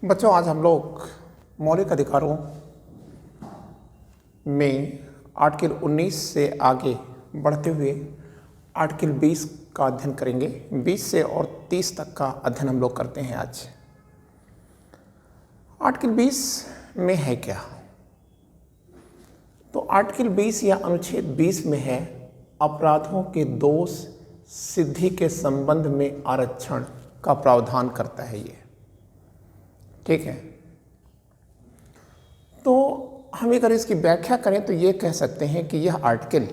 बच्चों, आज हम लोग मौलिक अधिकारों में आर्टिकल 19 से आगे बढ़ते हुए आर्टिकल 20 का अध्ययन करेंगे। 20 से और 30 तक का अध्ययन हम लोग करते हैं आज। आर्टिकल 20 में है क्या? तो आर्टिकल 20 या अनुच्छेद 20 में है अपराधों के दोष सिद्धि के संबंध में आरक्षण का प्रावधान करता है ये। ठीक है, तो हम अगर इसकी व्याख्या करें तो ये कह सकते हैं कि यह आर्टिकल,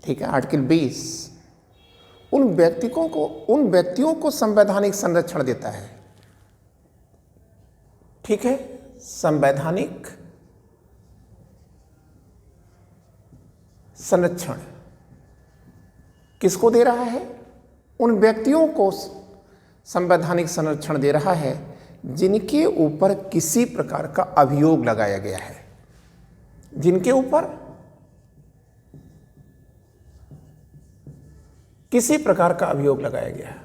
ठीक है, आर्टिकल 20 उन व्यक्तियों को संवैधानिक संरक्षण देता है। ठीक है, संवैधानिक संरक्षण किसको दे रहा है? उन व्यक्तियों को संवैधानिक संरक्षण दे रहा है जिनके ऊपर किसी प्रकार का अभियोग लगाया गया है। जिनके ऊपर किसी प्रकार का अभियोग लगाया गया है,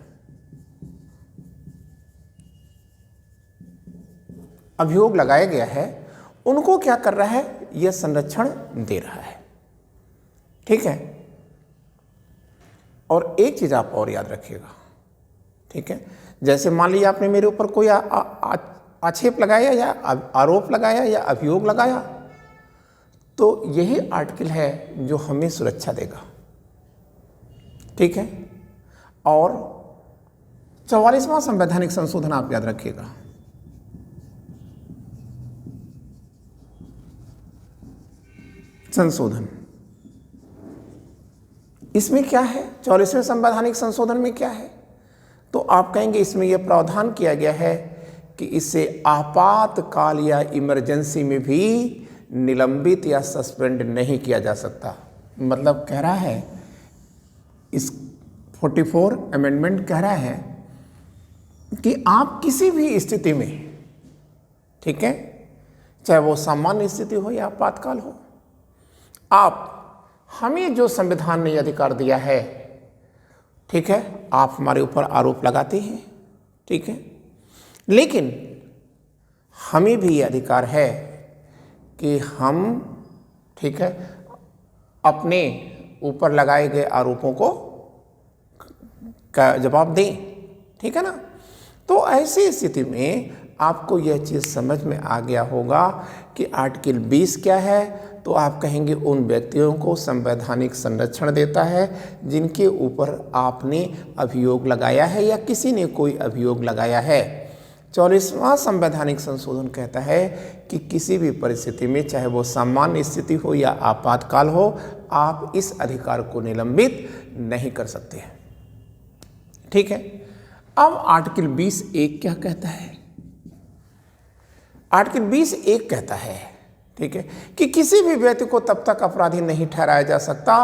अभियोग लगाया गया है, उनको क्या कर रहा है? यह संरक्षण दे रहा है। ठीक है, और एक चीज आप और याद रखिएगा। ठीक है, जैसे मान लीजिए आपने मेरे ऊपर कोई आक्षेप लगाया या आरोप लगाया या अभियोग लगाया, तो यही आर्टिकल है जो हमें सुरक्षा देगा। ठीक है, और 44वां संवैधानिक संशोधन आप याद रखिएगा। संशोधन इसमें क्या है? 44वें संवैधानिक संशोधन में क्या है? तो आप कहेंगे इसमें यह प्रावधान किया गया है कि इसे आपातकाल या इमरजेंसी में भी निलंबित या सस्पेंड नहीं किया जा सकता। मतलब कह रहा है, इस 44 अमेंडमेंट कह रहा है कि आप किसी भी स्थिति में, ठीक है, चाहे वो सामान्य स्थिति हो या आपातकाल हो, आप हमें जो संविधान ने अधिकार दिया है, ठीक है, आप हमारे ऊपर आरोप लगाते हैं, ठीक है, लेकिन हमें भी ये अधिकार है कि हम, ठीक है, अपने ऊपर लगाए गए आरोपों को का जवाब दें। ठीक है ना? तो ऐसी स्थिति में आपको यह चीज़ समझ में आ गया होगा कि आर्टिकल 20 क्या है। तो आप कहेंगे उन व्यक्तियों को संवैधानिक संरक्षण देता है जिनके ऊपर आपने अभियोग लगाया है या किसी ने कोई अभियोग लगाया है। 44वां संवैधानिक संशोधन कहता है कि किसी भी परिस्थिति में, चाहे वो सामान्य स्थिति हो या आपातकाल हो, आप इस अधिकार को निलंबित नहीं कर सकते हैं। ठीक है, अब आर्टिकल 20(1) क्या कहता है? आर्टिकल 20(1) कहता है, ठीक है, कि किसी भी व्यक्ति को तब तक अपराधी नहीं ठहराया जा सकता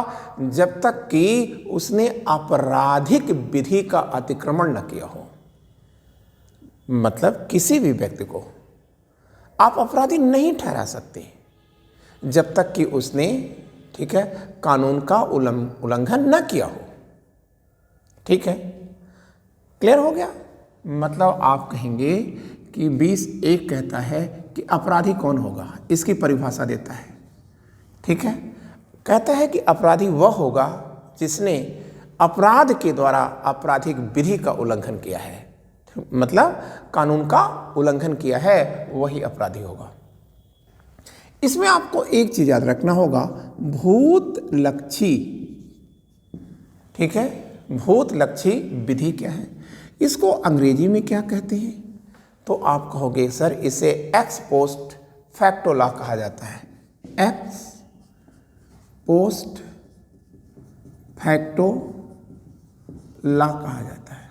जब तक कि उसने आपराधिक विधि का अतिक्रमण न किया हो। मतलब किसी भी व्यक्ति को आप अपराधी नहीं ठहरा सकते जब तक कि उसने, ठीक है, कानून का उल्लंघन न किया हो। ठीक है, क्लियर हो गया? मतलब आप कहेंगे कि 20(1) कहता है कि अपराधी कौन होगा, इसकी परिभाषा देता है। ठीक है, कहता है कि अपराधी वह होगा जिसने अपराध के द्वारा आपराधिक विधि का उल्लंघन किया है। मतलब कानून का उल्लंघन किया है, वही अपराधी होगा। इसमें आपको एक चीज याद रखना होगा, भूतलक्षी, ठीक है, भूतलक्षी विधि क्या है? इसको अंग्रेजी में क्या कहते हैं? तो आप कहोगे सर इसे एक्स पोस्ट फैक्टो लॉ कहा जाता है। एक्स पोस्ट फैक्टो लॉ कहा जाता है।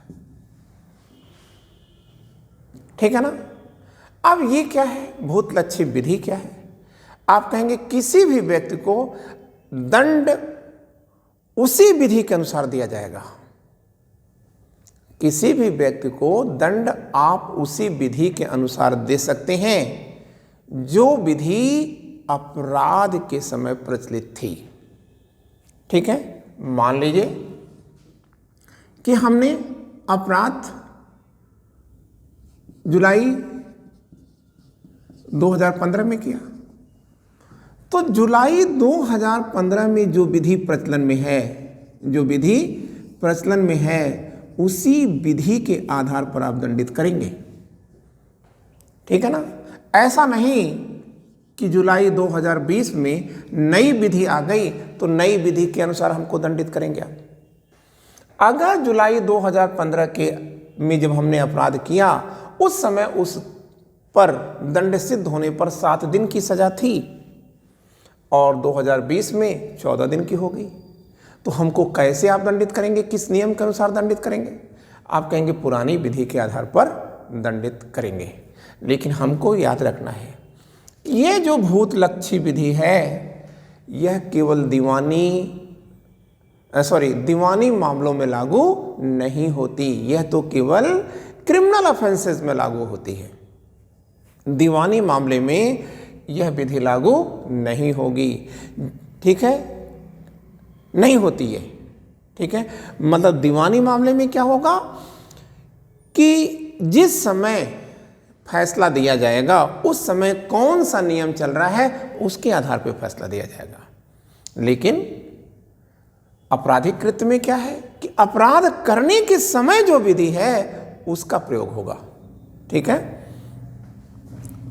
ठीक है ना? अब ये क्या है? भूतलक्षी विधि क्या है? आप कहेंगे किसी भी व्यक्ति को दंड उसी विधि के अनुसार दिया जाएगा। किसी भी व्यक्ति को दंड आप उसी विधि के अनुसार दे सकते हैं जो विधि अपराध के समय प्रचलित थी। ठीक है, मान लीजिए कि हमने अपराध जुलाई 2015 में किया। तो जुलाई 2015 में जो विधि प्रचलन में है, जो विधि प्रचलन में है, उसी विधि के आधार पर आप दंडित करेंगे। ठीक है ना। ऐसा नहीं कि जुलाई 2020 में नई विधि आ गई तो नई विधि के अनुसार हमको दंडित करेंगे आप। अगर जुलाई 2015 के में जब हमने अपराध किया, उस समय उस पर दंड सिद्ध होने पर 7 दिन की सजा थी और 2020 में 14 दिन की हो गई, तो हमको कैसे आप दंडित करेंगे? किस नियम के अनुसार दंडित करेंगे? आप कहेंगे पुरानी विधि के आधार पर दंडित करेंगे। लेकिन हमको याद रखना है, ये जो भूतलक्षी विधि है, यह केवल दीवानी मामलों में लागू नहीं होती, यह तो केवल क्रिमिनल ऑफेंसेस में लागू होती है। दीवानी मामले में यह विधि लागू नहीं होगी। ठीक है, नहीं होती है। ठीक है, मतलब दीवानी मामले में क्या होगा कि जिस समय फैसला दिया जाएगा उस समय कौन सा नियम चल रहा है उसके आधार पर फैसला दिया जाएगा। लेकिन आपराधिक कृत्य में क्या है कि अपराध करने के समय जो विधि है उसका प्रयोग होगा। ठीक है,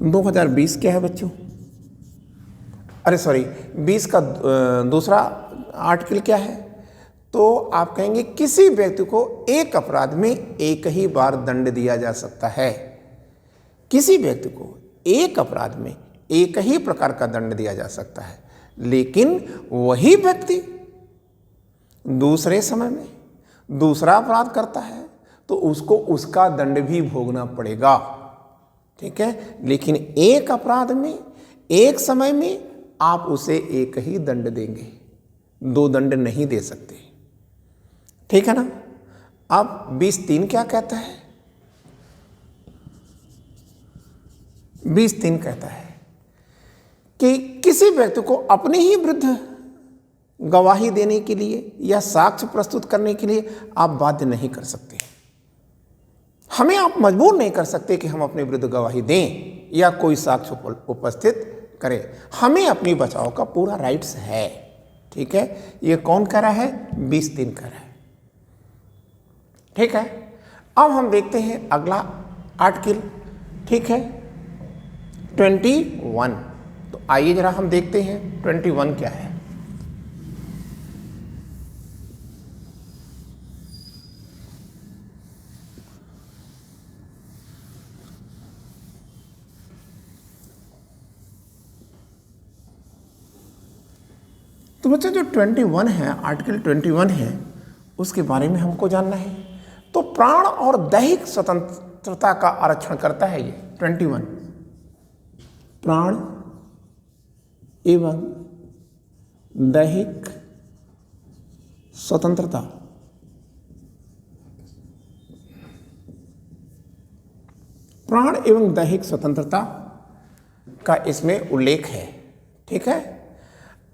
2020 क्या है बच्चों? 20 का दूसरा आर्टिकल क्या है? तो आप कहेंगे किसी व्यक्ति को एक अपराध में एक ही बार दंड दिया जा सकता है। किसी व्यक्ति को एक अपराध में एक ही प्रकार का दंड दिया जा सकता है, लेकिन वही व्यक्ति दूसरे समय में दूसरा अपराध करता है तो उसको उसका दंड भी भोगना पड़ेगा। ठीक है, लेकिन एक अपराध में एक समय में आप उसे एक ही दंड देंगे, 2 दंड नहीं दे सकते। ठीक है ना। अब 20(3) क्या कहता है? 20(3) कहता है कि किसी व्यक्ति को अपने ही विरुद्ध गवाही देने के लिए या साक्ष्य प्रस्तुत करने के लिए आप बाध्य नहीं कर सकते। हमें आप मजबूर नहीं कर सकते कि हम अपने विरुद्ध गवाही दें या कोई साक्ष्य उपस्थित करें। हमें अपनी बचाव का पूरा राइट्स है। ठीक है, ये कौन कह रहा है? 20(3) कह रहा है। ठीक है, अब हम देखते हैं अगला आर्टिकल। ठीक है, 21। तो आइए जरा हम देखते हैं 21 क्या है। तो बच्चों जो 21 है, आर्टिकल 21 है, उसके बारे में हमको जानना है। तो प्राण और दैहिक स्वतंत्रता का आरक्षण करता है ये 21। प्राण एवं दैहिक स्वतंत्रता प्राण एवं दैहिक स्वतंत्रता का इसमें उल्लेख है। ठीक है,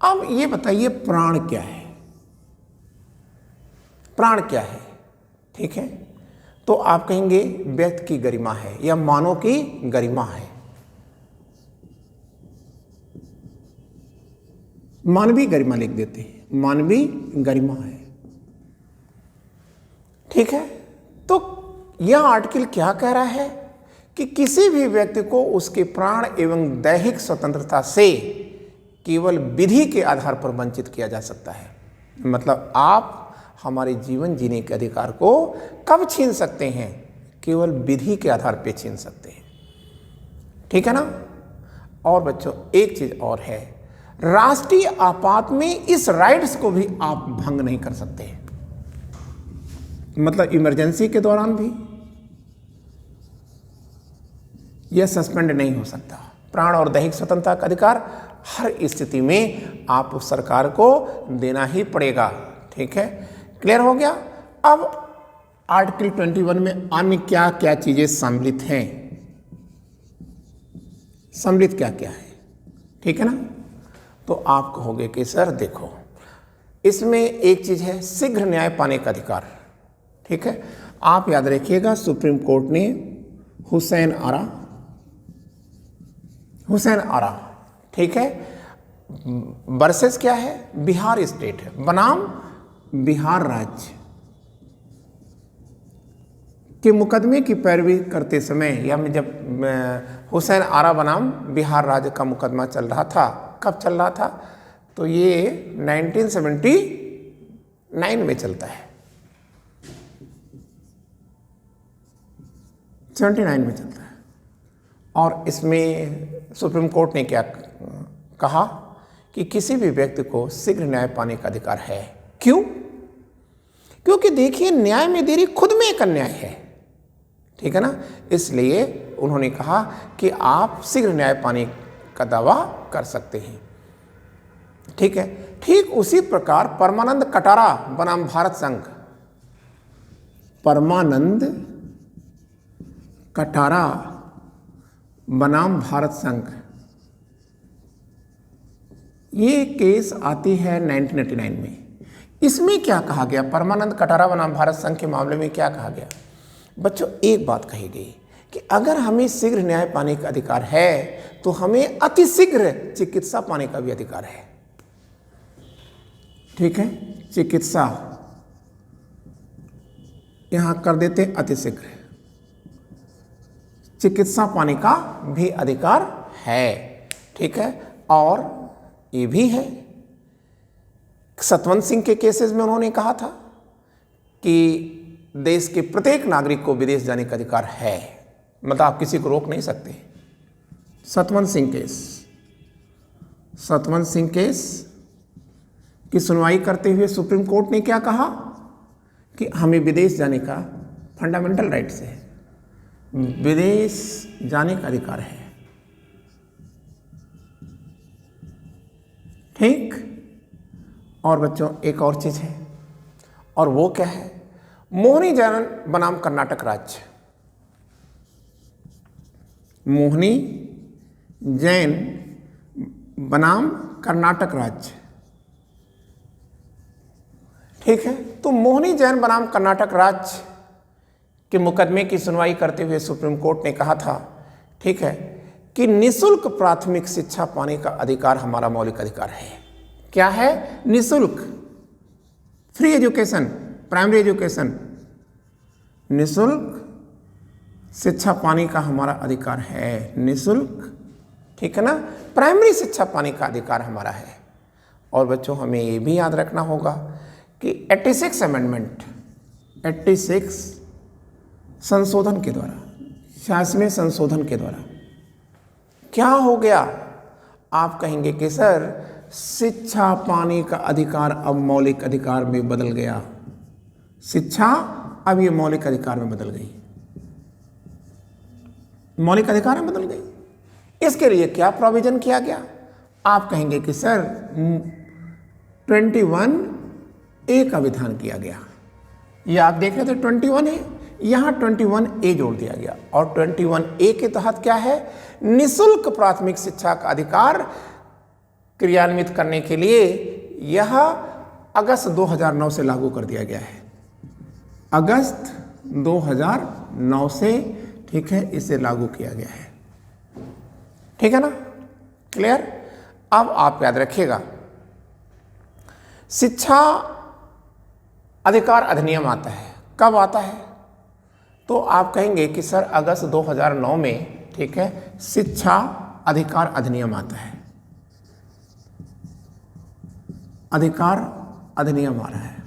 अब ये बताइए प्राण क्या है? प्राण क्या है? ठीक है, तो आप कहेंगे व्यक्ति की गरिमा है या मानव की गरिमा है, मानवीय गरिमा लिख देते हैं, मानवीय गरिमा है। ठीक है, तो यह आर्टिकल क्या कह रहा है कि किसी भी व्यक्ति को उसके प्राण एवं दैहिक स्वतंत्रता से केवल विधि के आधार पर वंचित किया जा सकता है। मतलब आप हमारे जीवन जीने के अधिकार को कब छीन सकते हैं? केवल विधि के आधार पर छीन सकते हैं। ठीक है ना। और बच्चों एक चीज और है, राष्ट्रीय आपात में इस राइट्स को भी आप भंग नहीं कर सकते। मतलब इमरजेंसी के दौरान भी यह सस्पेंड नहीं हो सकता। प्राण और दैहिक स्वतंत्रता का अधिकार हर स्थिति में आप सरकार को देना ही पड़ेगा। ठीक है, क्लियर हो गया। अब आर्टिकल 21 में अन्य क्या क्या चीजें सम्मिलित हैं, सम्मिलित क्या क्या है? ठीक है ना। तो आप कहोगे कि सर देखो, इसमें एक चीज है शीघ्र न्याय पाने का अधिकार। ठीक है, आप याद रखिएगा सुप्रीम कोर्ट ने हुसैन आरा, हुसैन आरा, ठीक है। वर्सेस क्या है, बिहार स्टेट है, बनाम बिहार राज्य के मुकदमे की पैरवी करते समय, या जब हुसैन आरा बनाम बिहार राज्य का मुकदमा चल रहा था, कब चल रहा था, तो ये 1979 में चलता है, 79 में चलता है। और इसमें सुप्रीम कोर्ट ने क्या कहा कि किसी भी व्यक्ति को शीघ्र न्याय पाने का अधिकार है। क्यों? क्योंकि देखिए, न्याय में देरी खुद में एक अन्याय है, ठीक है ना। इसलिए उन्होंने कहा कि आप शीघ्र न्याय पाने का दावा कर सकते हैं, ठीक है। ठीक उसी प्रकार परमानंद कटारा बनाम भारत संघ, परमानंद कटारा बनाम भारत संघ, ये केस आती है 1989 में। इसमें क्या कहा गया, परमानंद कटारा बनाम भारत संघ के मामले में क्या कहा गया? बच्चों, एक बात कही गई कि अगर हमें शीघ्र न्याय पाने का अधिकार है तो हमें अतिशीघ्र चिकित्सा पाने का भी अधिकार है, ठीक है। चिकित्सा यहां कर देते अतिशीघ्र, चिकित्सा पाने का भी अधिकार है, ठीक है। और ये भी है, सतवंत सिंह के केसेस में उन्होंने कहा था कि देश के प्रत्येक नागरिक को विदेश जाने का अधिकार है, मतलब आप किसी को रोक नहीं सकते। सतवंत सिंह केस, सतवंत सिंह केस की सुनवाई करते हुए सुप्रीम कोर्ट ने क्या कहा कि हमें विदेश जाने का फंडामेंटल राइट्स है, विदेश जाने का अधिकार है, ठीक। और बच्चों, एक और चीज है, और वो क्या है, मोहिनी जैन बनाम कर्नाटक राज्य, मोहिनी जैन बनाम कर्नाटक राज्य, ठीक है। तो मोहिनी जैन बनाम कर्नाटक राज्य के मुकदमे की सुनवाई करते हुए सुप्रीम कोर्ट ने कहा था, ठीक है, कि निःशुल्क प्राथमिक शिक्षा पाने का अधिकार हमारा मौलिक अधिकार है। क्या है? निःशुल्क, फ्री एजुकेशन, प्राइमरी एजुकेशन, निःशुल्क शिक्षा पाने का हमारा अधिकार है, निःशुल्क, ठीक है ना। प्राइमरी शिक्षा पाने का अधिकार हमारा है। और बच्चों, हमें ये भी याद रखना होगा कि 86 अमेंडमेंट, 86 संशोधन के द्वारा, 86वें संशोधन के द्वारा क्या हो गया? आप कहेंगे कि सर, शिक्षा पाने का अधिकार अब मौलिक अधिकार में बदल गया, शिक्षा अब ये मौलिक अधिकार में बदल गई, मौलिक अधिकार में बदल गई। इसके लिए क्या प्रोविजन किया गया? आप कहेंगे कि सर 21A का विधान किया गया। ये आप देख रहे थे 21 है, यहाँ 21A जोड़ दिया गया। और 21A के तहत क्या है? निःशुल्क प्राथमिक शिक्षा का अधिकार क्रियान्वित करने के लिए यह अगस्त 2009 से लागू कर दिया गया है, अगस्त 2009 से, ठीक है, इसे लागू किया गया है, ठीक है ना, क्लियर। अब आप याद रखिएगा, शिक्षा अधिकार अधिनियम आता है, कब आता है? तो आप कहेंगे कि सर अगस्त 2009 में, ठीक है, शिक्षा अधिकार अधिनियम आता है, अधिकार अधिनियम आ रहा है।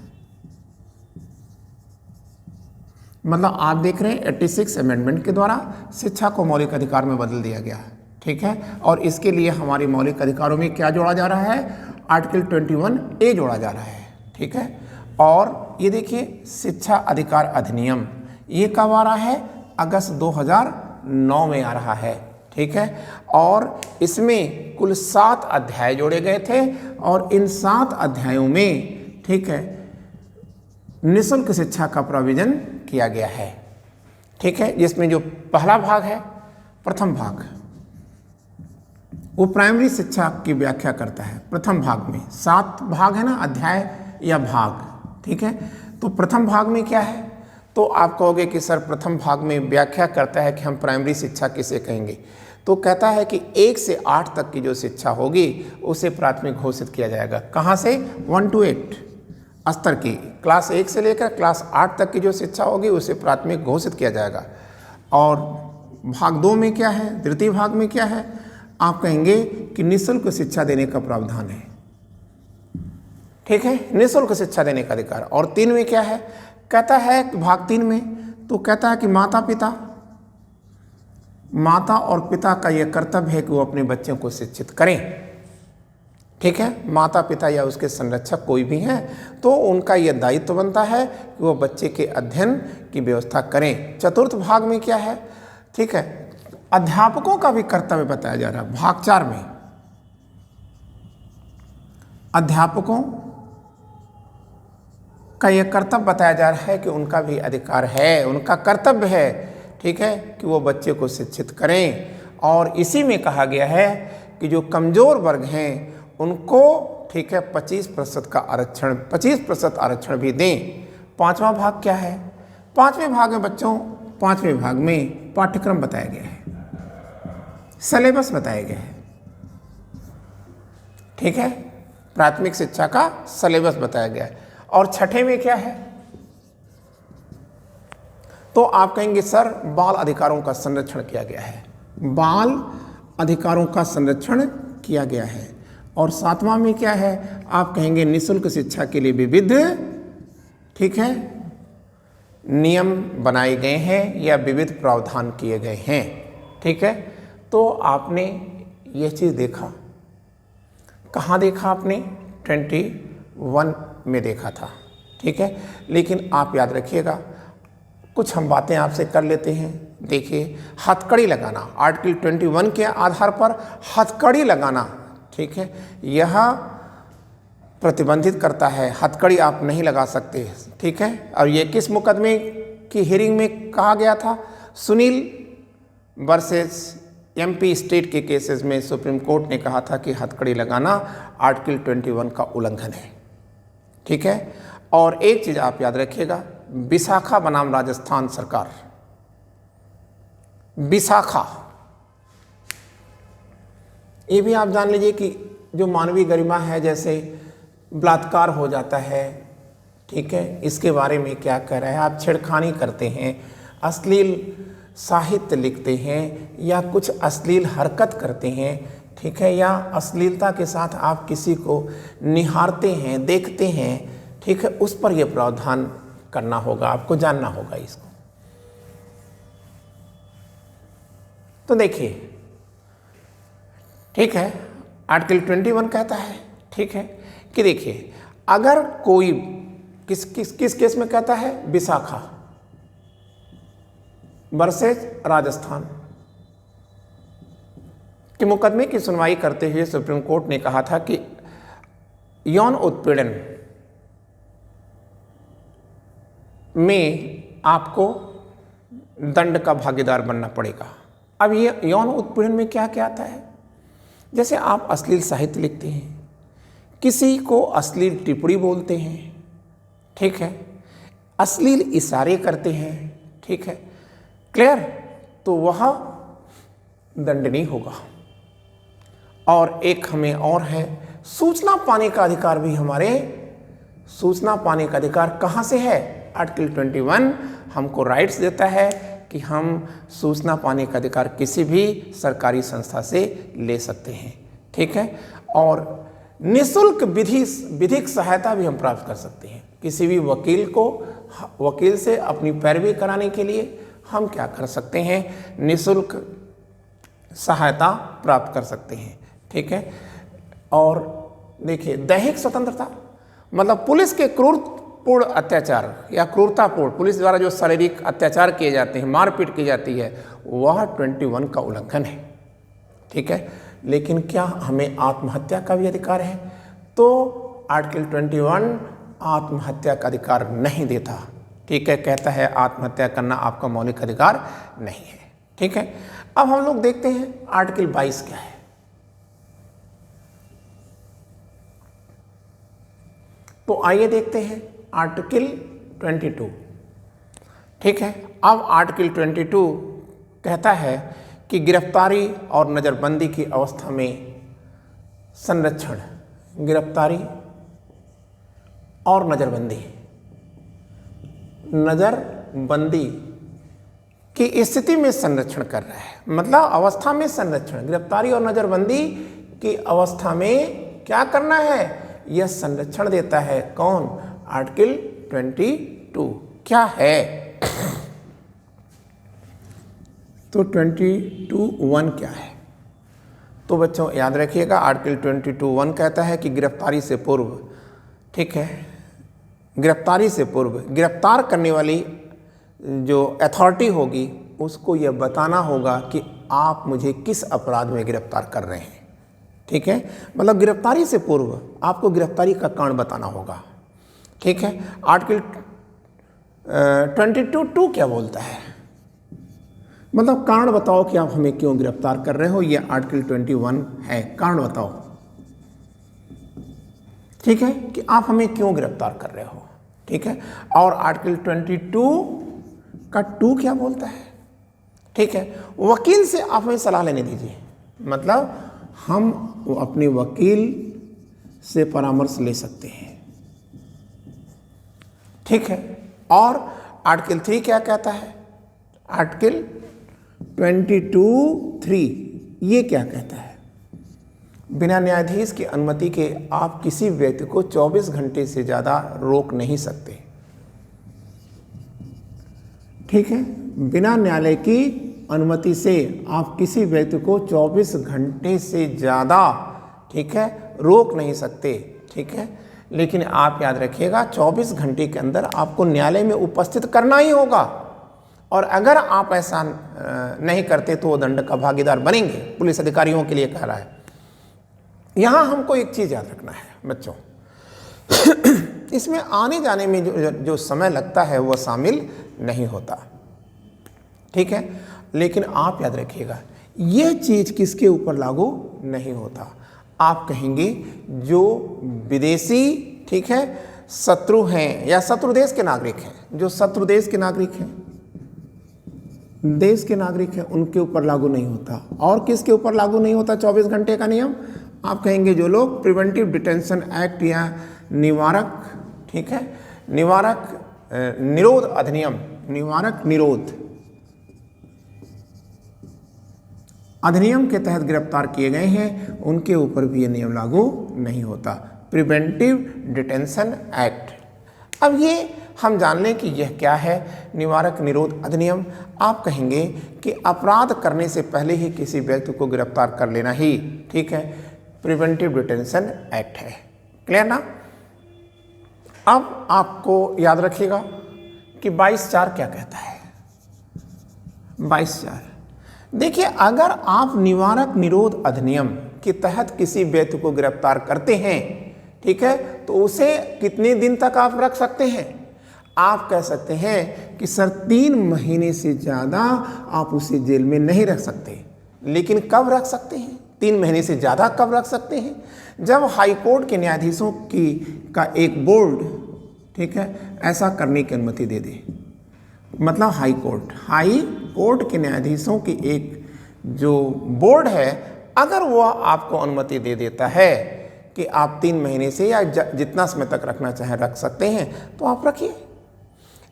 मतलब आप देख रहे हैं 86 अमेंडमेंट के द्वारा शिक्षा को मौलिक अधिकार में बदल दिया गया है, ठीक है। और इसके लिए हमारे मौलिक अधिकारों में क्या जोड़ा जा रहा है? आर्टिकल 21A जोड़ा जा रहा है, ठीक है। और ये देखिए, शिक्षा अधिकार अधिनियम ये कब आ रहा है? अगस्त 2009 में आ रहा है, ठीक है। और इसमें कुल 7 अध्याय जोड़े गए थे और इन 7 अध्यायों में, ठीक है, निःशुल्क शिक्षा का प्रोविजन किया गया है, ठीक है। जिसमें जो पहला भाग है, प्रथम भाग, वो प्राइमरी शिक्षा की व्याख्या करता है। प्रथम भाग में 7 भाग है ना, अध्याय या भाग, ठीक है। तो प्रथम भाग में क्या है? तो आप कहोगे कि सर प्रथम भाग में व्याख्या करता है कि हम प्राइमरी शिक्षा किसे कहेंगे, तो कहता है कि 1 से 8 तक की जो शिक्षा होगी उसे प्राथमिक घोषित किया जाएगा। कहाँ से? 1 to 8 स्तर की, क्लास 1 से लेकर क्लास 8 तक की जो शिक्षा होगी उसे प्राथमिक घोषित किया जाएगा। और भाग 2 में क्या है, द्वितीय भाग में क्या है, आप कहेंगे कि निःशुल्क शिक्षा देने का प्रावधान है। ठीक है, निःशुल्क शिक्षा देने का अधिकार। और 3 में क्या है, कहता है भाग 3 में तो कहता है कि माता और पिता का यह कर्तव्य है कि वो अपने बच्चों को शिक्षित करें। ठीक है, माता पिता या उसके संरक्षक कोई भी हैं तो उनका यह दायित्व बनता है कि वो बच्चे के अध्ययन की व्यवस्था करें। चतुर्थ भाग में क्या है, ठीक है, अध्यापकों का भी कर्तव्य बताया जा रहा है। भाग 4 में अध्यापकों का यह कर्तव्य बताया जा रहा है कि उनका भी अधिकार है, उनका कर्तव्य है, ठीक है, कि वो बच्चे को शिक्षित करें। और इसी में कहा गया है कि जो कमज़ोर वर्ग हैं उनको, ठीक है, 25% का आरक्षण, 25% आरक्षण भी दें। 5वां भाग क्या है, 5वें भाग में बच्चों, 5वें भाग में पाठ्यक्रम बताया गया है, सिलेबस बताया गया है। ठीक है, प्राथमिक शिक्षा का सिलेबस बताया गया है। और 6ठे में क्या है, तो आप कहेंगे सर बाल अधिकारों का संरक्षण किया गया है, बाल अधिकारों का संरक्षण किया गया है। और 7वां में क्या है, आप कहेंगे निःशुल्क शिक्षा के लिए विविध, ठीक है, नियम बनाए गए हैं या विविध प्रावधान किए गए हैं। ठीक है, तो आपने यह चीज़ देखा, कहाँ देखा आपने, 21 में देखा था। ठीक है, लेकिन आप याद रखिएगा कुछ हम बातें आपसे कर लेते हैं। देखिए, हथकड़ी लगाना, आर्टिकल 21 के आधार पर हथकड़ी लगाना, ठीक है, यह प्रतिबंधित करता है, हथकड़ी आप नहीं लगा सकते। ठीक है, और ये किस मुकदमे की हियरिंग में कहा गया था, सुनील वर्सेस MP स्टेट के केसेस में सुप्रीम कोर्ट ने कहा था कि हथकड़ी लगाना आर्टिकल 21 का उल्लंघन है। ठीक है, और एक चीज़ आप याद रखिएगा, विशाखा बनाम राजस्थान सरकार, विशाखा, ये भी आप जान लीजिए कि जो मानवीय गरिमा है, जैसे बलात्कार हो जाता है, ठीक है, इसके बारे में क्या कह रहा है, आप छेड़खानी करते हैं, अश्लील साहित्य लिखते हैं या कुछ अश्लील हरकत करते हैं, ठीक है, या अश्लीलता के साथ आप किसी को निहारते हैं, देखते हैं, ठीक है, उस पर यह प्रावधान करना होगा, आपको जानना होगा इसको। तो देखिए, ठीक है, आर्टिकल 21 कहता है, ठीक है, कि देखिए अगर कोई किस केस में कहता है, विशाखा वर्सेस राजस्थान के मुकदमे की सुनवाई करते हुए सुप्रीम कोर्ट ने कहा था कि यौन उत्पीड़न में आपको दंड का भागीदार बनना पड़ेगा। अब ये यौन उत्पीड़न में क्या क्या आता है, जैसे आप अश्लील साहित्य लिखते हैं, किसी को अश्लील टिप्पणी बोलते हैं, ठीक है, अश्लील इशारे करते हैं, ठीक है, क्लियर, तो वह दंडनीय होगा। और एक हमें और है, सूचना पाने का अधिकार भी हमारे, सूचना पाने का अधिकार कहाँ से है, आर्टिकल 21 हमको राइट्स देता है कि हम सूचना पाने का अधिकार किसी भी सरकारी संस्था से ले सकते हैं। ठीक है, और निःशुल्क विधिक सहायता भी हम प्राप्त कर सकते हैं। किसी भी वकील से अपनी पैरवी कराने के लिए हम क्या कर सकते हैं, निःशुल्क सहायता प्राप्त कर सकते हैं। ठीक है, और देखिए दैहिक स्वतंत्रता, मतलब पुलिस के क्रूरपूर्ण अत्याचार या क्रूरतापूर्ण, पुलिस द्वारा जो शारीरिक अत्याचार किए जाते हैं, मारपीट की जाती है, वह 21 का उल्लंघन है। ठीक है, लेकिन क्या हमें आत्महत्या का भी अधिकार है, तो आर्टिकल 21 आत्महत्या का अधिकार नहीं देता। ठीक है, कहता है आत्महत्या करना आपका मौलिक अधिकार नहीं है। ठीक है, अब हम लोग देखते हैं आर्टिकल 22 क्या है। तो आइए देखते हैं आर्टिकल 22। ठीक है। अब आर्टिकल 22 कहता है कि गिरफ्तारी और नज़रबंदी की अवस्था में संरक्षण, गिरफ्तारी और नज़रबंदी की स्थिति में संरक्षण कर रहा है, मतलब अवस्था में संरक्षण, गिरफ्तारी और नज़रबंदी की अवस्था में क्या करना है, यह संरक्षण देता है। कौन? आर्टिकल 22 क्या है? तो 22(1) क्या है? तो बच्चों याद रखिएगा, आर्टिकल 22(1) कहता है कि गिरफ्तारी से पूर्व, ठीक है, गिरफ्तारी से पूर्व गिरफ्तार करने वाली जो अथॉरिटी होगी उसको यह बताना होगा कि आप मुझे किस अपराध में गिरफ्तार कर रहे हैं। ठीक है, मतलब गिरफ्तारी से पूर्व आपको गिरफ्तारी का कारण बताना होगा। ठीक है, आर्टिकल 22(2) क्या बोलता है, मतलब कारण बताओ कि आप हमें क्यों गिरफ्तार कर रहे हो। ये आर्टिकल 21 है, कारण बताओ। ठीक है, कि आप हमें क्यों गिरफ्तार कर रहे हो। ठीक है, और आर्टिकल 22 का 2 क्या बोलता है। ठीक है, वकील से आप हमें सलाह लेने दीजिए, मतलब हम अपने वकील से परामर्श ले सकते हैं। ठीक है, और आर्टिकल 3 क्या कहता है, आर्टिकल 22(3) ये क्या कहता है, बिना न्यायाधीश की अनुमति के आप किसी व्यक्ति को 24 घंटे से ज़्यादा रोक नहीं सकते। ठीक है, बिना न्यायालय की अनुमति से आप किसी व्यक्ति को 24 घंटे से ज़्यादा, ठीक है, रोक नहीं सकते। ठीक है, लेकिन आप याद रखिएगा 24 घंटे के अंदर आपको न्यायालय में उपस्थित करना ही होगा, और अगर आप ऐसा नहीं करते तो वो दंड का भागीदार बनेंगे। पुलिस अधिकारियों के लिए कह रहा है। यहाँ हमको एक चीज़ याद रखना है बच्चों, इसमें आने जाने में जो समय लगता है वह शामिल नहीं होता। ठीक है, लेकिन आप याद रखिएगा ये चीज़ किसके ऊपर लागू नहीं होता। आप कहेंगे जो विदेशी, ठीक है, शत्रु हैं या शत्रु देश के नागरिक हैं, जो शत्रु देश के नागरिक हैं, देश के नागरिक हैं, उनके ऊपर लागू नहीं होता। और किसके ऊपर लागू नहीं होता 24 घंटे का नियम? आप कहेंगे जो लोग प्रिवेंटिव डिटेंशन एक्ट या निवारक, ठीक है, निवारक निरोध अधिनियम, निवारक निरोध अधिनियम के तहत गिरफ्तार किए गए हैं, उनके ऊपर भी ये नियम लागू नहीं होता, प्रिवेंटिव डिटेंशन एक्ट। अब ये हम जान लें कि यह क्या है, निवारक निरोध अधिनियम। आप कहेंगे कि अपराध करने से पहले ही किसी व्यक्ति को गिरफ्तार कर लेना ही, ठीक है, प्रिवेंटिव डिटेंशन एक्ट है। क्लियर ना? अब आपको याद रखिएगा कि 22(4) क्या कहता है। 22(4) देखिए, अगर आप निवारक निरोध अधिनियम के तहत किसी व्यक्ति को गिरफ्तार करते हैं, ठीक है, तो उसे कितने दिन तक आप रख सकते हैं? आप कह सकते हैं कि सर 3 महीने से ज़्यादा आप उसे जेल में नहीं रख सकते। लेकिन कब रख सकते हैं? 3 महीने से ज़्यादा कब रख सकते हैं? जब हाई कोर्ट के न्यायाधीशों का एक बोर्ड, ठीक है, ऐसा करने की अनुमति दे दे। मतलब हाई कोर्ट के न्यायाधीशों की एक जो बोर्ड है, अगर वह आपको अनुमति दे देता है कि आप 3 महीने से या जितना समय तक रखना चाहें रख सकते हैं, तो आप रखिए।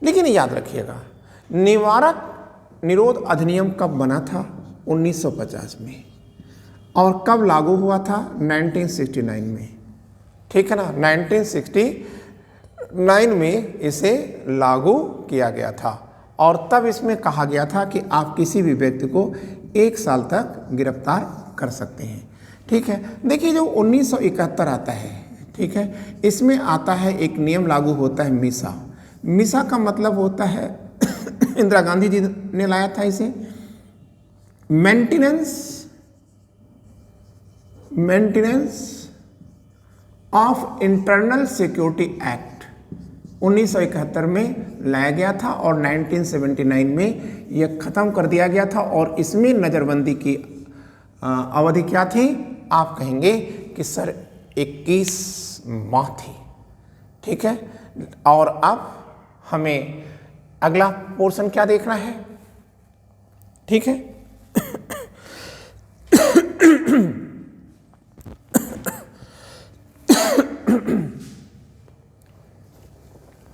लेकिन याद रखिएगा, निवारक निरोध अधिनियम कब बना था? 1950 में। और कब लागू हुआ था? 1969 में। ठीक है ना, 1969 में इसे लागू किया गया था। और तब इसमें कहा गया था कि आप किसी भी व्यक्ति को 1 साल तक गिरफ्तार कर सकते हैं। ठीक है, देखिए जो 1971 आता है, ठीक है, इसमें आता है एक नियम लागू होता है मीसा। मीसा का मतलब होता है इंदिरा गांधी जी ने लाया था इसे, maintenance of internal security act 1971 में लाया गया था और 1979 में यह ख़त्म कर दिया गया था। और इसमें नज़रबंदी की अवधि क्या थी? आप कहेंगे कि सर 21 माह थी। ठीक है, और अब हमें अगला पोर्शन क्या देखना है, ठीक है।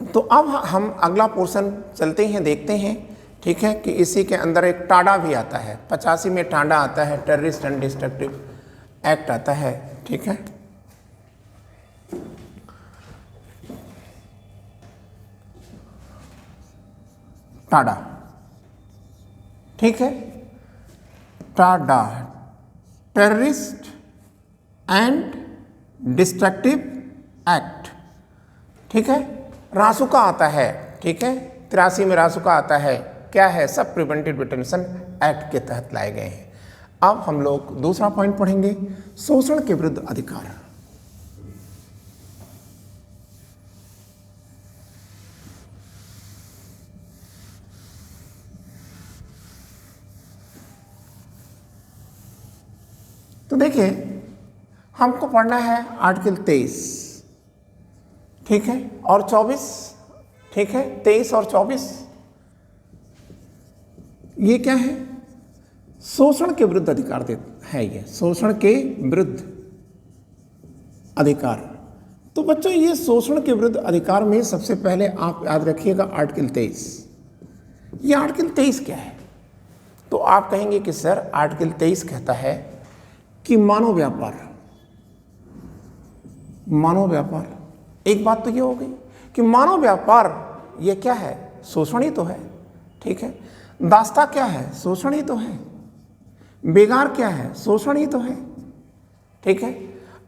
तो अब हम अगला पोर्शन चलते हैं, देखते हैं, ठीक है, कि इसी के अंदर एक टाडा भी आता है। 85 में टाडा आता है, टेररिस्ट एंड डिस्ट्रक्टिव एक्ट आता है, ठीक है। टाडा, ठीक है, Tada terrorist and destructive act, ठीक है। रासुका आता है, ठीक है, 83 में रासुका आता है, क्या है, सब प्रिवेंटिव डिटेंशन एक्ट के तहत लाए गए हैं। अब हम लोग दूसरा पॉइंट पढ़ेंगे, शोषण के विरुद्ध अधिकार। तो देखिए, हमको पढ़ना है आर्टिकल 23, ठीक है, और 24, ठीक है, 23 और 24, ये क्या है, शोषण के विरुद्ध अधिकार है, ये शोषण के विरुद्ध अधिकार। तो बच्चों, ये शोषण के विरुद्ध अधिकार में सबसे पहले आप याद रखिएगा आर्टिकल 23। ये आर्टिकल 23 क्या है? तो आप कहेंगे कि सर आर्टिकल 23 कहता है कि मानव व्यापार, मानव व्यापार, एक बात तो ये हो गई कि मानव व्यापार ये क्या है, शोषण ही तो है, ठीक है। दास्ता क्या है, शोषण ही तो है। बेगार क्या है, शोषण ही तो है, ठीक है।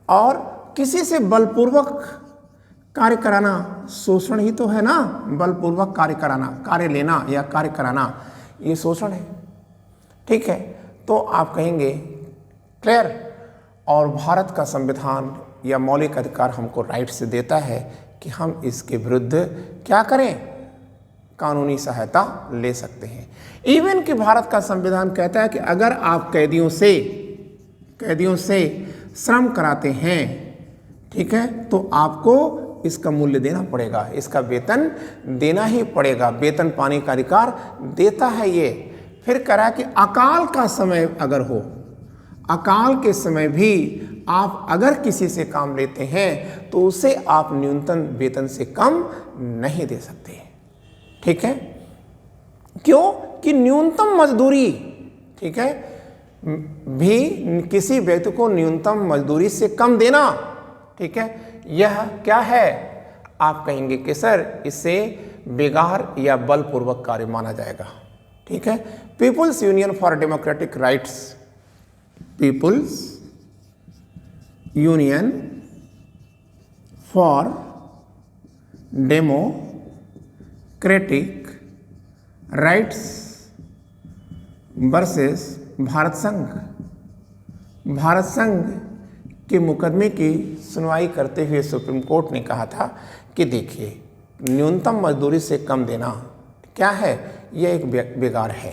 और किसी से बलपूर्वक कार्य कराना शोषण ही तो है ना, बलपूर्वक कार्य कराना, कार्य लेना या कार्य कराना, ये शोषण है, ठीक है। तो आप कहेंगे क्लियर, और भारत का संविधान या मौलिक अधिकार हमको राइट से देता है कि हम इसके विरुद्ध क्या करें, कानूनी सहायता ले सकते हैं। इवन कि भारत का संविधान कहता है कि अगर आप कैदियों से श्रम कराते हैं, ठीक है, तो आपको इसका मूल्य देना पड़ेगा, इसका वेतन देना ही पड़ेगा, वेतन पाने का अधिकार देता है ये। फिर करा कि अकाल का समय अगर हो, अकाल के समय भी आप अगर किसी से काम लेते हैं तो उसे आप न्यूनतम वेतन से कम नहीं दे सकते, ठीक है। क्यों कि न्यूनतम मजदूरी, ठीक है, भी किसी व्यक्ति को न्यूनतम मजदूरी से कम देना, ठीक है, यह क्या है, आप कहेंगे कि सर इससे बेगार या बलपूर्वक कार्य माना जाएगा, ठीक है। People's Union for Democratic Rights, People's Union for Democratic Rights versus Bharat संघ, भारत संघ के मुकदमे की सुनवाई करते हुए सुप्रीम कोर्ट ने कहा था कि देखिए, न्यूनतम मजदूरी से कम देना क्या है, यह एक बेगार है,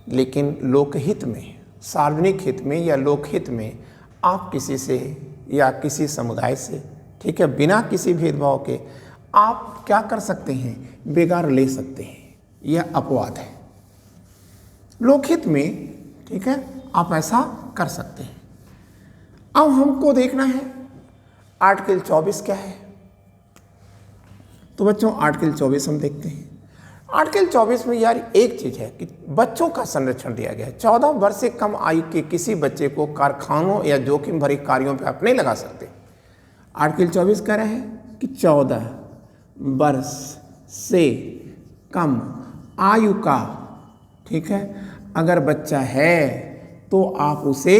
लेकिन लोकहित में, सार्वजनिक हित में या लोकहित में आप किसी से या किसी समुदाय से, ठीक है, बिना किसी भेदभाव के आप क्या कर सकते हैं, बेगार ले सकते हैं, यह अपवाद है लोकहित में, ठीक है, आप ऐसा कर सकते हैं। अब हमको देखना है आर्टिकल 24 क्या है। तो बच्चों आर्टिकल 24 हम देखते हैं। आर्टिकल 24 में यार एक चीज़ है कि बच्चों का संरक्षण दिया गया है। 14 वर्ष से कम आयु के किसी बच्चे को कारखानों या जोखिम भरे कार्यों पर आप नहीं लगा सकते। आर्टिकल 24 कह रहा है कि 14 वर्ष से कम आयु का, ठीक है, अगर बच्चा है तो आप उसे,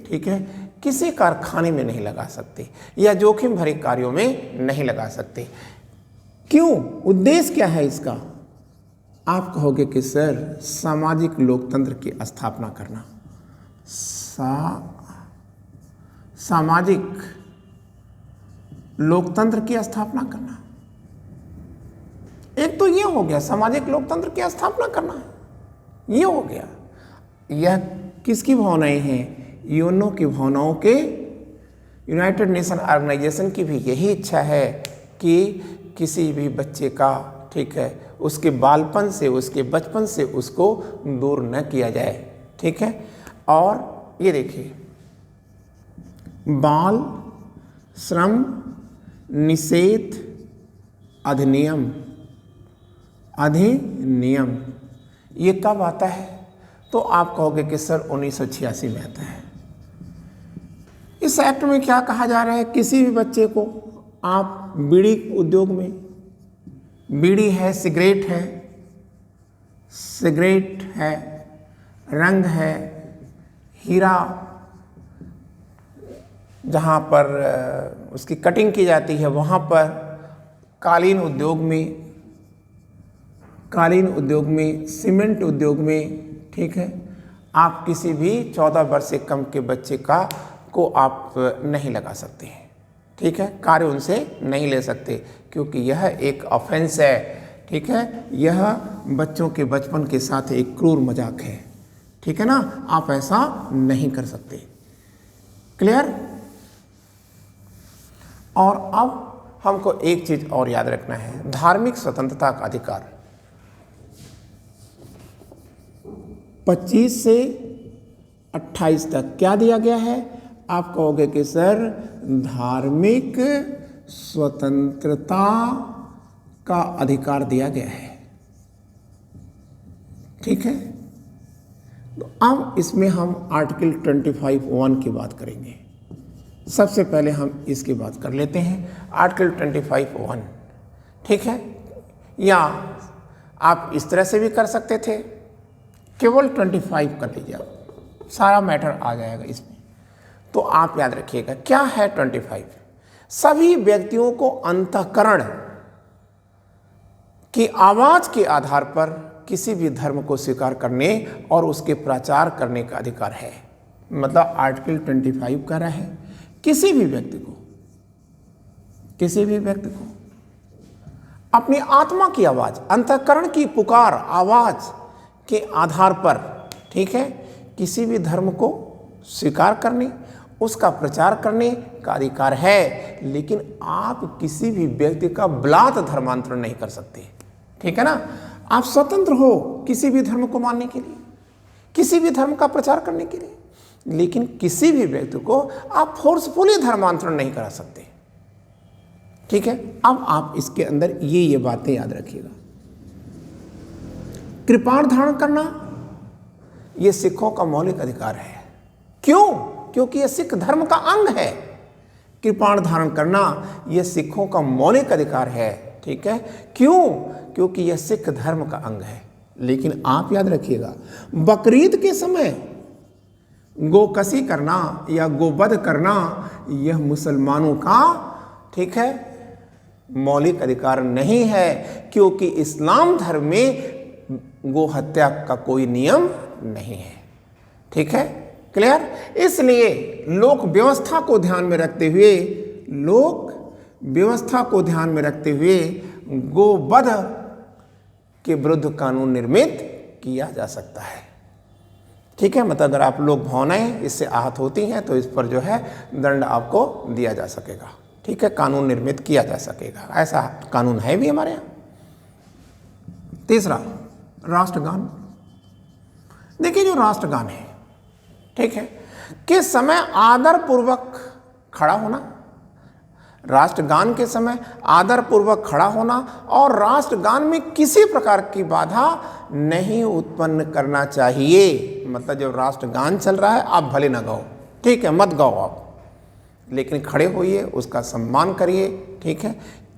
ठीक है, किसी कारखाने में नहीं लगा सकते या जोखिम भरे कार्यों में नहीं लगा सकते। क्यों? उद्देश्य क्या है इसका? आप कहोगे कि सर सामाजिक लोकतंत्र की स्थापना करना, सामाजिक लोकतंत्र की स्थापना करना। एक तो ये हो गया सामाजिक लोकतंत्र की स्थापना करना, ये हो गया। यह किसकी भावनाएं हैं? यूएनओ की भावनाओं के, यूनाइटेड नेशन ऑर्गेनाइजेशन की भी यही इच्छा है कि किसी भी बच्चे का, ठीक है, उसके बालपन से, उसके बचपन से उसको दूर न किया जाए। ठीक है, और ये देखिए, बाल श्रम निषेध अधिनियम, अधिनियम ये कब आता है? तो आप कहोगे कि सर 1986 में आता है। इस एक्ट में क्या कहा जा रहा है? किसी भी बच्चे को आप बीड़ी उद्योग में, बीड़ी है, सिगरेट है, सिगरेट है, रंग है, हीरा जहाँ पर उसकी कटिंग की जाती है वहाँ पर, कालीन उद्योग में, सीमेंट उद्योग में, ठीक है, आप किसी भी 14 वर्ष से कम के बच्चे को आप नहीं लगा सकते हैं। ठीक है, कार्य उनसे नहीं ले सकते क्योंकि यह एक ऑफेंस है। ठीक है, यह बच्चों के बचपन के साथ एक क्रूर मजाक है। ठीक है ना, आप ऐसा नहीं कर सकते। क्लियर? और अब हमको एक चीज और याद रखना है, धार्मिक स्वतंत्रता का अधिकार 25 से 28 तक क्या दिया गया है? आप कहोगे कि सर धार्मिक स्वतंत्रता का अधिकार दिया गया है। ठीक है, तो अब इसमें हम आर्टिकल 25(1) की बात करेंगे। सबसे पहले हम इसकी बात कर लेते हैं, आर्टिकल 25(1). ठीक है, या आप इस तरह से भी कर सकते थे, केवल 25 कर लीजिए, आप सारा मैटर आ जाएगा इसमें। तो आप याद रखिएगा क्या है 25। सभी व्यक्तियों को अंतःकरण की आवाज के आधार पर किसी भी धर्म को स्वीकार करने और उसके प्रचार करने का अधिकार है। मतलब आर्टिकल 25 कह रहा है किसी भी व्यक्ति को अपनी आत्मा की आवाज, अंतःकरण की पुकार, आवाज के आधार पर, ठीक है, किसी भी धर्म को स्वीकार करने, उसका प्रचार करने का अधिकार है। लेकिन आप किसी भी व्यक्ति का बलात् धर्मांतरण नहीं कर सकते। ठीक है ना, आप स्वतंत्र हो किसी भी धर्म को मानने के लिए, किसी भी धर्म का प्रचार करने के लिए, लेकिन किसी भी व्यक्ति को आप फोर्सफुली धर्मांतरण नहीं करा सकते। ठीक है, अब आप इसके अंदर ये बातें याद रखिएगा। कृपाण धारण करना यह सिखों का मौलिक अधिकार है। क्यों? क्योंकि यह सिख धर्म का अंग है। कृपाण धारण करना यह सिखों का मौलिक अधिकार है। ठीक है, क्यों? क्योंकि यह सिख धर्म का अंग है। लेकिन आप याद रखिएगा, बकरीद के समय गोकसी करना या गोवध करना यह मुसलमानों का, ठीक है, मौलिक अधिकार नहीं है, क्योंकि इस्लाम धर्म में गो हत्या का कोई नियम नहीं है। ठीक है, क्लियर? इसलिए लोक व्यवस्था को ध्यान में रखते हुए गोवध के विरुद्ध कानून निर्मित किया जा सकता है। ठीक है, मतलब अगर आप लोग भावनाएं इससे आहत होती हैं तो इस पर जो है दंड आपको दिया जा सकेगा। ठीक है, कानून निर्मित किया जा सकेगा, ऐसा कानून है भी हमारे यहाँ। तीसरा, राष्ट्रगान। देखिए, जो राष्ट्रगान है, ठीक है, किस समय आदर पूर्वक खड़ा होना, राष्ट्रगान के समय आदर पूर्वक खड़ा होना और राष्ट्रगान में किसी प्रकार की बाधा नहीं उत्पन्न करना चाहिए। मतलब जब राष्ट्रगान चल रहा है आप भले ना गाओ, ठीक है, मत गाओ आप, लेकिन खड़े होइए, उसका सम्मान करिए। ठीक है,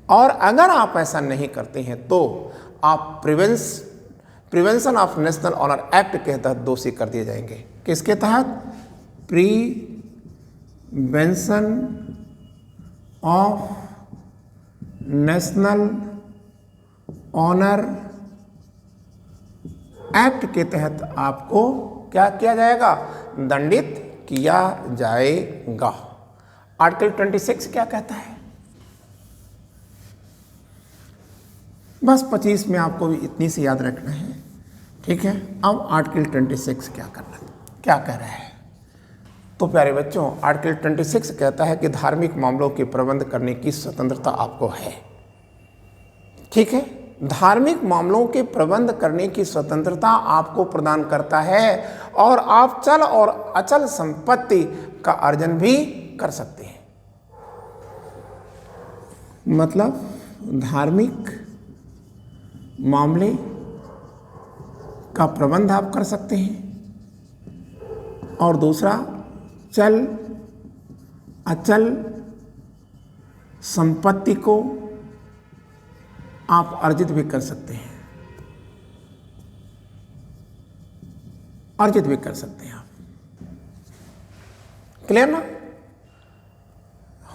और अगर आप ऐसा नहीं करते हैं तो आप Prevention of National Honour Act के तहत दोषी कर दिए जाएंगे। किसके तहत? Prevention of National Honour Act के तहत आपको क्या किया जाएगा? दंडित किया जाएगा। आर्टिकल 26 क्या कहता है? बस 25 में आपको भी इतनी सी याद रखना है। ठीक है, अब आर्टिकल 26 क्या कह रहा है? तो प्यारे बच्चों, आर्टिकल 26 कहता है कि धार्मिक मामलों के प्रबंध करने की स्वतंत्रता आपको है। ठीक है, धार्मिक मामलों के प्रबंध करने की स्वतंत्रता आपको प्रदान करता है और आप चल और अचल संपत्ति का अर्जन भी कर सकते हैं। मतलब धार्मिक मामले का प्रबंध आप कर सकते हैं और दूसरा चल अचल संपत्ति को आप अर्जित भी कर सकते हैं, अर्जित भी कर सकते हैं आप। क्लियर ना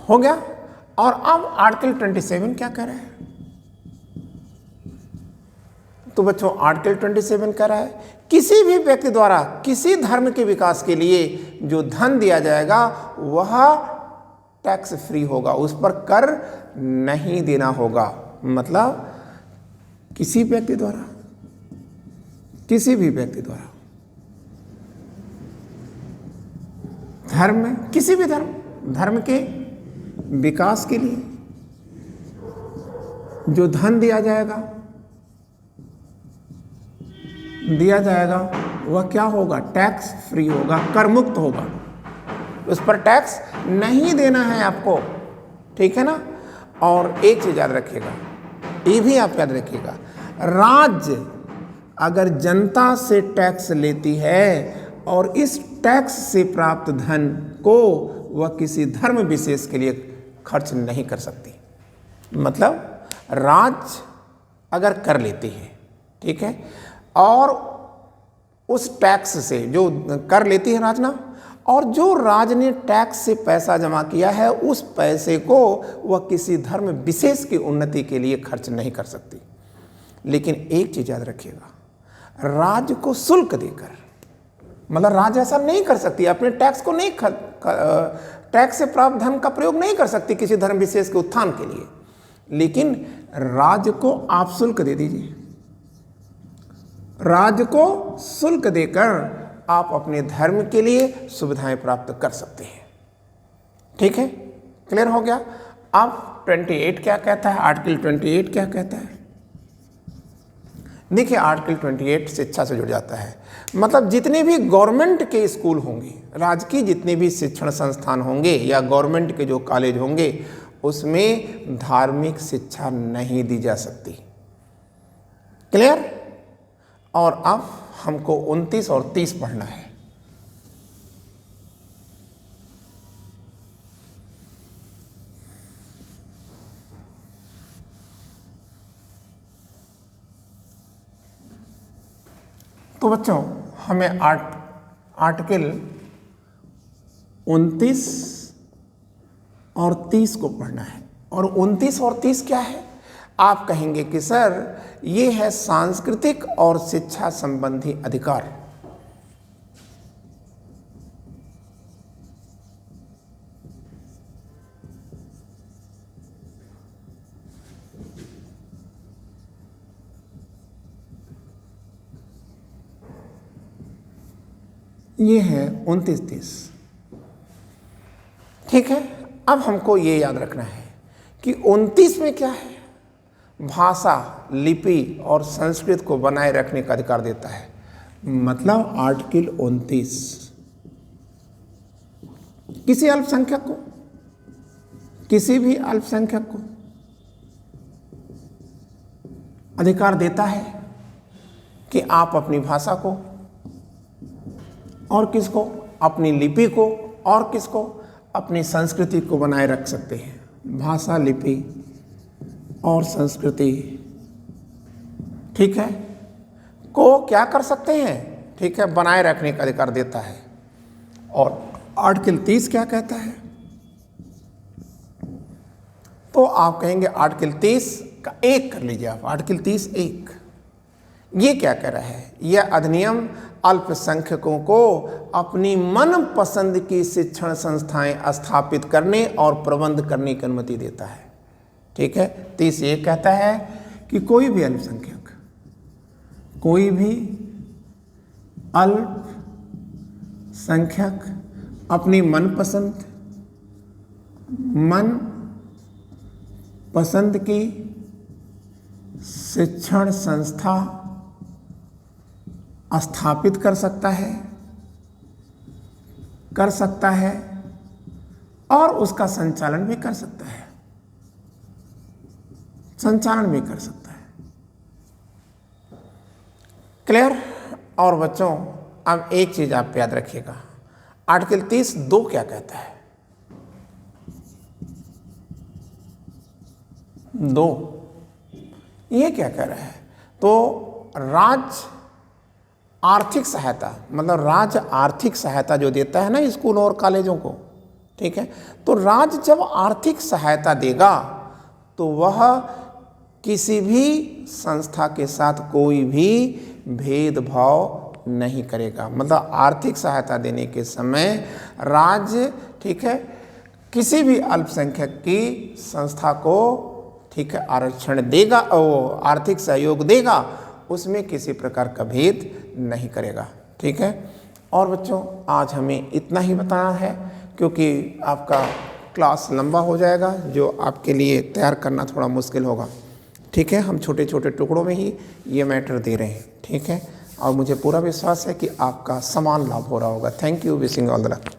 हो गया। और अब आर्टिकल 27 क्या कह रहा है? तो बच्चों आर्टिकल 27 कह रहा है किसी भी व्यक्ति द्वारा किसी धर्म के विकास के लिए जो धन दिया जाएगा वह टैक्स फ्री होगा, उस पर कर नहीं देना होगा। मतलब किसी व्यक्ति द्वारा, किसी भी व्यक्ति द्वारा धर्म में, किसी भी धर्म के विकास के लिए जो धन दिया जाएगा वह क्या होगा? टैक्स फ्री होगा, कर मुक्त होगा, उस पर टैक्स नहीं देना है आपको। ठीक है ना। और एक चीज याद रखिएगा, ये भी आप याद रखिएगा, राज्य अगर जनता से टैक्स लेती है और इस टैक्स से प्राप्त धन को वह किसी धर्म विशेष के लिए खर्च नहीं कर सकती। मतलब राज्य अगर कर लेती है, ठीक है, और उस टैक्स से जो कर लेती है राज्य ना, और जो राज्य ने टैक्स से पैसा जमा किया है उस पैसे को वह किसी धर्म विशेष की उन्नति के लिए खर्च नहीं कर सकती। लेकिन एक चीज याद रखिएगा, राज्य को शुल्क देकर, मतलब राज्य ऐसा नहीं कर सकती, अपने टैक्स को नहीं टैक्स से प्राप्त धन का प्रयोग नहीं कर सकती किसी धर्म विशेष के उत्थान के लिए। लेकिन राज्य को आप शुल्क दे दीजिए, राज्य को शुल्क देकर आप अपने धर्म के लिए सुविधाएं प्राप्त कर सकते हैं। ठीक है, क्लियर हो गया। अब 28 क्या कहता है? आर्टिकल 28 क्या कहता है? देखिए आर्टिकल 28 शिक्षा से जुड़ जाता है। मतलब जितने भी गवर्नमेंट के स्कूल होंगे, राज्य की जितने भी शिक्षण संस्थान होंगे या गवर्नमेंट के जो कॉलेज होंगे उसमें धार्मिक शिक्षा नहीं दी जा सकती। क्लियर। और अब हमको 29 और 30 पढ़ना है। तो बच्चों हमें आर्टिकल 29 और 30 को पढ़ना है। और 29 और 30 क्या है? आप कहेंगे कि सर ये है सांस्कृतिक और शिक्षा संबंधी अधिकार। ये है 29-30। ठीक है। अब हमको ये याद रखना है कि 29 में क्या है? भाषा, लिपि और संस्कृत को बनाए रखने का अधिकार देता है। मतलब आर्टिकल 29 किसी अल्पसंख्यक को, किसी भी अल्पसंख्यक को अधिकार देता है कि आप अपनी भाषा को और किसको, अपनी लिपि को और किसको, अपनी संस्कृति को बनाए रख सकते हैं। भाषा, लिपि और संस्कृति, ठीक है, को क्या कर सकते हैं? ठीक है, बनाए रखने का अधिकार देता है। और आर्टिकल 30 क्या कहता है? तो आप कहेंगे आर्टिकल 30 का 1 कर लीजिए आप। आर्टिकल 30(1) ये क्या कह रहा है? यह अधिनियम अल्पसंख्यकों को अपनी मनपसंद की शिक्षण संस्थाएं स्थापित करने और प्रबंध करने की अनुमति देता है। ठीक है। 30 ये कहता है कि कोई भी अल्पसंख्यक, कोई भी अल्पसंख्यक अपनी मनपसंद की शिक्षण संस्था स्थापित कर सकता है और उसका संचालन भी कर सकता है, क्लियर। और बच्चों अब एक चीज आप याद रखिएगा, आर्टिकल 30(2) क्या कहता है? 2 ये क्या कह रहा है? तो राज्य आर्थिक सहायता, मतलब राज्य आर्थिक सहायता जो देता है ना स्कूलों और कॉलेजों को, ठीक है, तो राज्य जब आर्थिक सहायता देगा तो वह किसी भी संस्था के साथ कोई भी भेदभाव नहीं करेगा। मतलब आर्थिक सहायता देने के समय राज्य, ठीक है, किसी भी अल्पसंख्यक की संस्था को, ठीक है, आरक्षण देगा और आर्थिक सहयोग देगा, उसमें किसी प्रकार का भेद नहीं करेगा, ठीक है। और बच्चों आज हमें इतना ही बताना है, क्योंकि आपका क्लास लंबा हो जाएगा जो आपके लिए तैयार करना थोड़ा मुश्किल होगा, ठीक है। हम छोटे छोटे टुकड़ों में ही ये मैटर दे रहे हैं, ठीक है, और मुझे पूरा विश्वास है कि आपका समान लाभ हो रहा होगा। Thank you, wishing all the luck.